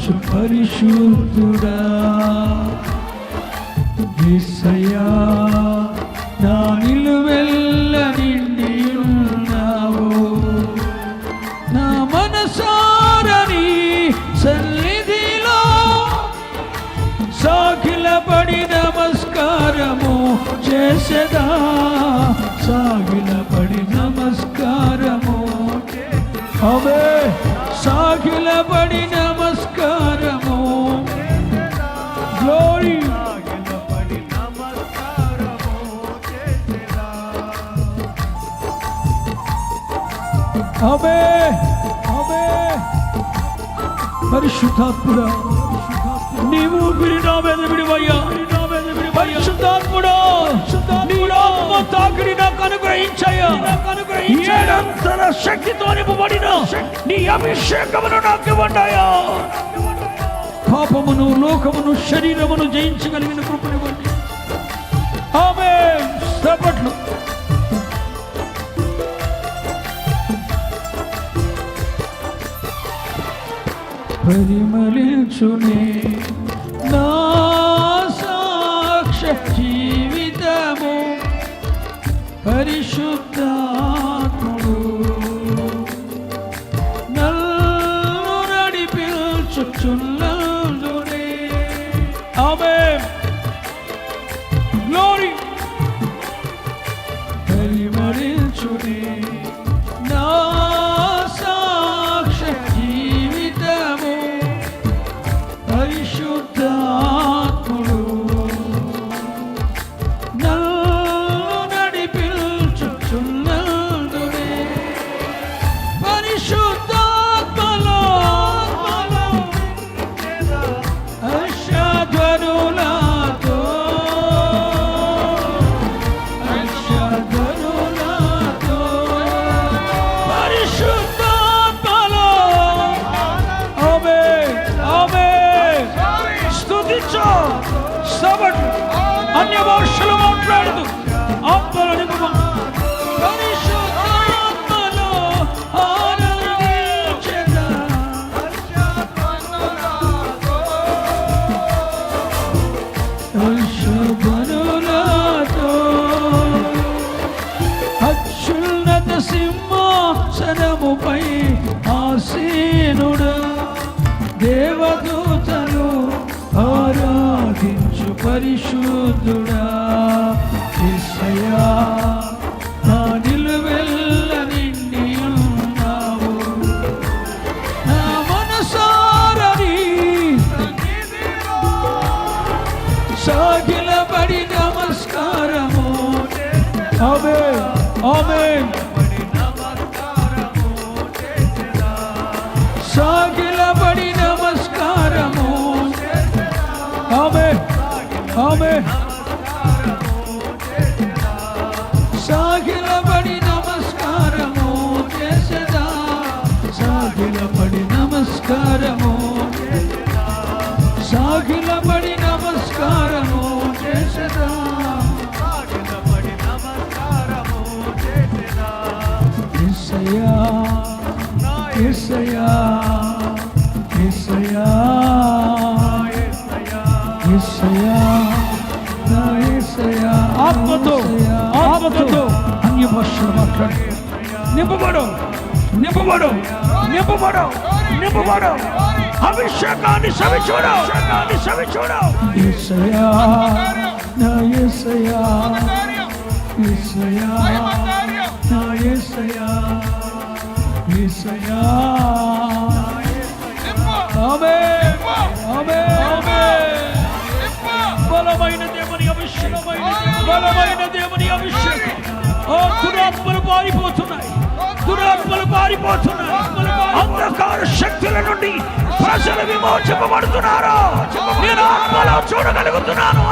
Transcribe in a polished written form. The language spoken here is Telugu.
నడిపించు పరిశుద్ధుడా యేసయ్యా నా నిలువెల్ల నిండి ఉన్నావు నా మనసారని సన్నిధిలో సాగిలపడి నమస్కారము చేసెదా సాగిలపడి నమస్కారము అవే సాగిలపడి నమస్కారము గ్లోరీ అవే అవే పరిశుద్ధాత్ముడా నీవు ఊపిరి నా మీద విడివయ్యా పరిశుద్ధాత్ముడా నీ ఆత్మ తాకిడి నాకు అనుగ్రహించయ్యా ఏడంతల శక్తితో నింపబడిన నీ అభిషేకమును నాకు ఇవ్వండియా పాపమును లోకమును శరీరమును జయించగలిగిన కృపనివ్వండి ఆమేన్ స్తోత్రం పరిమళించునే నా సాక్ష్య జీవితము పరిశుద్ధాత్ముడు నన్ను నడిపించుచున్నదునే ఆమేన్ గ్లోరీ పరిమళించునే నా సాక్ష్య జీవితము పరిశుద్ధాత్ముడు నన్ను నడిపించుచున్నదునే పరిశుద్ధాత్మలో హర్షధ్వనులతో పరిశుద్ధాత్మలో ఆమేన్ ఆమేన్ స్తుతించు సబట్ అన్య భాషలు మాట్లాడుతూ ఆత్మలో నింపమా పరిశుద్ధాత్మలో ఆనందించెదా హర్షధ్వనులతో అత్యున్నత సింహాసనముపై ఆసీనుడా దేవదూతలు ఆరాధించు పరిశుద్ధుడా యేసయ్యా నా నిలువెల్ల నిండి ఉన్నావు నా మనసారని సాగిలపడి నమస్కారము ఆమేన్ ఆమేన్ సాగిలపడి నమస్కారము ఆమేన్ ఆమేన్ సాగిలపడి నమస్కారము చేసెదా సాగిలపడి నమస్కారము సాగిలపడి నమస్కారము చేసెదా యేసయ్యా యేసయ్యా యేసయ్యా యేసయ్యా నా యేసయ్యా ఆత్మతో ఆత్మతో అన్య భాషలు మాట్లాడు నింపబడు నింపబడు నింపబడు నింపబడు అభిషేకాన్ని సవిచూడు యేసయ్యా నా యేసయ్యా యేసయ్యా నా యేసయ్యా యేసయ్యా ఆమేన్ ఆమేన్ ఆమేన్ బలమైన దేవుని అభిషేకం బలమైన దేవుని అభిషేకం ఓ దురాత్మలు పారిపోతున్నాయి అంధకార శక్తుల నుండి ప్రజలు విమోచింపబడుతున్నారు నేను ఆత్మలో చూడగలుగుతున్నాను